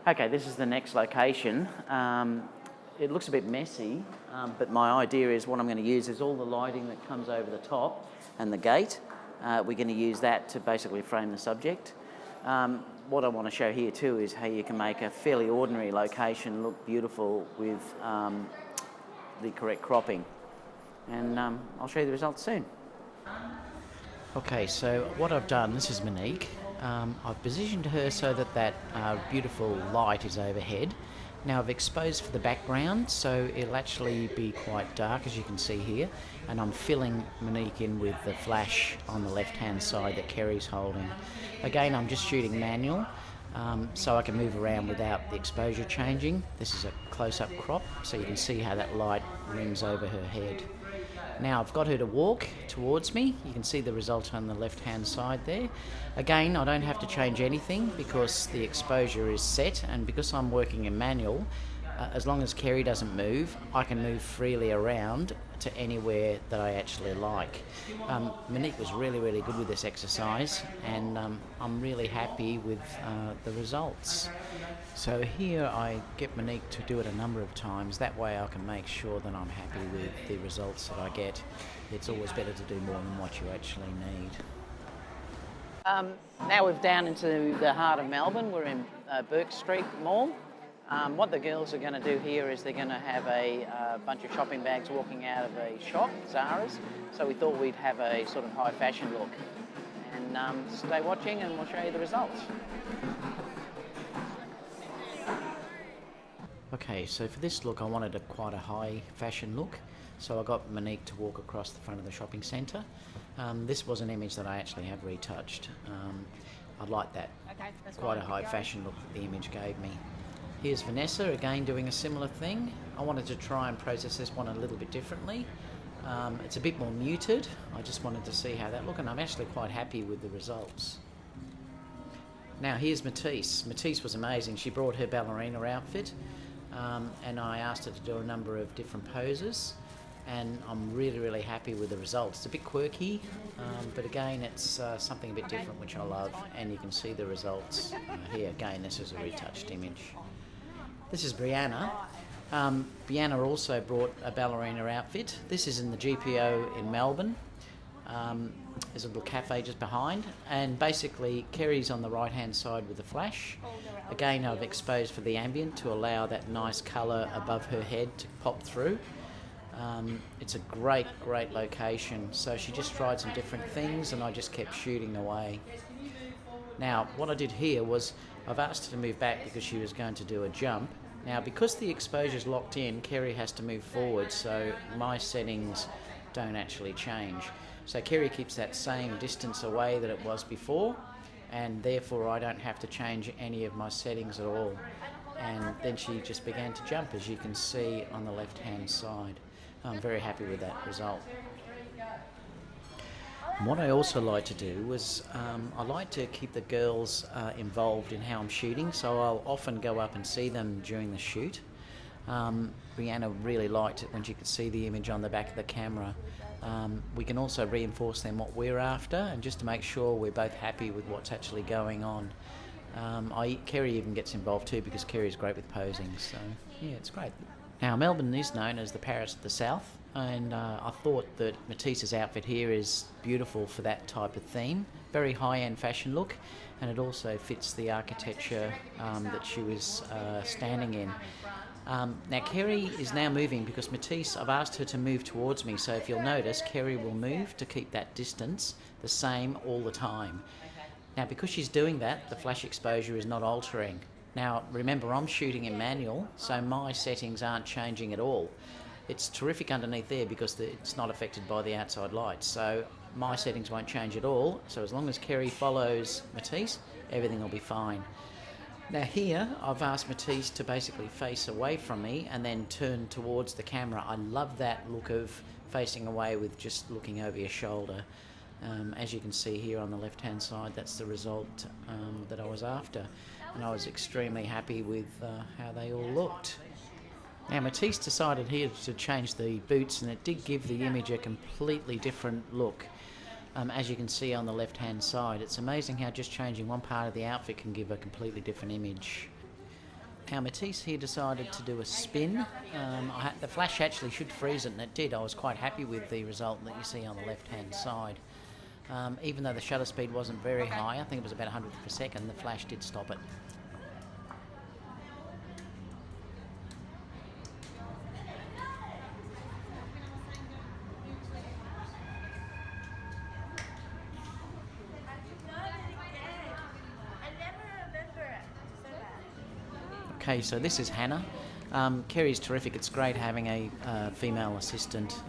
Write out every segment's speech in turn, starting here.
Okay, this is the next location. It looks a bit messy, but my idea is what I'm going to use is all the lighting that comes over the top and the gate. We're going to use that to basically frame the subject. What I want to show here too is how you can make a fairly ordinary location look beautiful with the correct cropping. And I'll show you the results soon. Okay, so what I've done, this is Monique. I've positioned her so that that beautiful light is overhead. Now I've exposed for the background, so it'll actually be quite dark, as you can see here, and I'm filling Monique in with the flash on the left-hand side that Kerry's holding. Again, I'm just shooting manual, so I can move around without the exposure changing. This is a close-up crop, so you can see how that light rims over her head. Now I've got her to walk towards me. You can see the result on the left-hand side there. Again, I don't have to change anything because the exposure is set, and because I'm working in manual, as long as Kerry doesn't move, I can move freely around to anywhere that I actually like. Monique was really good with this exercise, and I'm really happy with the results. So here I get Monique to do it a number of times. That way I can make sure that I'm happy with the results that I get. It's always better to do more than what you actually need. Now we're down into the heart of Melbourne. We're in Bourke Street Mall. What the girls are going to do here is they're going to have a bunch of shopping bags walking out of a shop, Zara's. So we thought we'd have a sort of high fashion look. And stay watching and we'll show you the results. Okay, so for this look I wanted quite a high fashion look. So I got Monique to walk across the front of the shopping centre. This was an image that I actually have retouched. I like that. Okay, that's quite a high fashion look that the image gave me. Here's Vanessa, again doing a similar thing. I wanted to try and process this one a little bit differently. It's a bit more muted. I just wanted to see how that looked, and I'm actually quite happy with the results. Now here's Matisse. Matisse was amazing. She brought her ballerina outfit, and I asked her to do a number of different poses, and I'm really happy with the results. It's a bit quirky, but again it's something a bit different which I love, and you can see the results here. Again, this is a retouched image. This is Brianna. Brianna also brought a ballerina outfit. This is in the GPO in Melbourne. There's a little cafe just behind, and basically Kerry's on the right hand side with the flash. Again, I've exposed for the ambient to allow that nice colour above her head to pop through. It's a great location, so she just tried some different things and I just kept shooting away. Now what I did here was I've asked her to move back because she was going to do a jump. Now because the exposure's locked in, Kerry has to move forward, so my settings don't actually change. So Kerry keeps that same distance away that it was before, and therefore I don't have to change any of my settings at all. And then she just began to jump, as you can see on the left hand side. I'm very happy with that result. And what I also like to do was I like to keep the girls involved in how I'm shooting, so I'll often go up and see them during the shoot. Brianna really liked it when she could see the image on the back of the camera. We can also reinforce them what we're after, and just to make sure we're both happy with what's actually going on. Kerry even gets involved too, because Kerry's great with posing, so yeah, it's great. Now Melbourne is known as the Paris of the South, and I thought that Matisse's outfit here is beautiful for that type of theme. Very high-end fashion look, and it also fits the architecture that she was standing in. Now Kerry is now moving because Matisse, I've asked her to move towards me, so if you'll notice, Kerry will move to keep that distance the same all the time. Now because she's doing that, the flash exposure is not altering. Now remember, I'm shooting in manual, so my settings aren't changing at all. It's terrific underneath there because it's not affected by the outside lights, so my settings won't change at all. So as long as Kerry follows Matisse, everything will be fine. Now here, I've asked Matisse to basically face away from me and then turn towards the camera. I love that look of facing away with just looking over your shoulder. As you can see here on the left-hand side, that's the result that I was after. And I was extremely happy with how they all looked. Now Matisse decided here to change the boots, and it did give the image a completely different look. As you can see on the left-hand side, it's amazing how just changing one part of the outfit can give a completely different image. Our Matisse here decided to do a spin. The flash actually should freeze it, and it did. I was quite happy with the result that you see on the left-hand side. Even though the shutter speed wasn't very high, I think it was about 100th per second, the flash did stop it. Okay, so this is Hannah. Kerry's terrific. It's great having a female assistant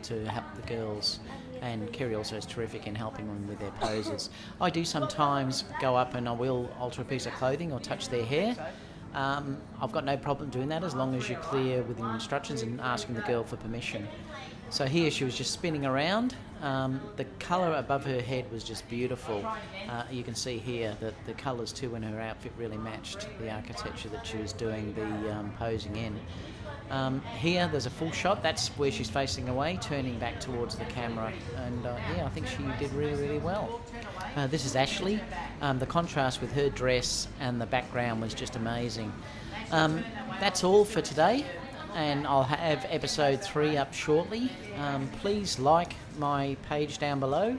to help the girls, and Kerry also is terrific in helping them with their poses. I do sometimes go up and I will alter a piece of clothing or touch their hair. I've got no problem doing that as long as you're clear with the instructions and asking the girl for permission. So here she was just spinning around. The colour above her head was just beautiful. You can see here that the colours too in her outfit really matched the architecture that she was doing the posing in. Here there's a full shot. That's where she's facing away, turning back towards the camera, and yeah, I think she did really well. This is Ashley. The contrast with her dress and the background was just amazing. That's all for today, and I'll have episode 3 up shortly. Please like my page down below,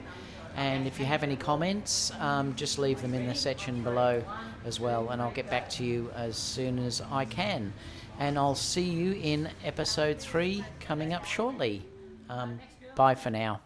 and if you have any comments, just leave them in the section below as well, and I'll get back to you as soon as I can. And I'll see you in episode 3 coming up shortly. Bye for now.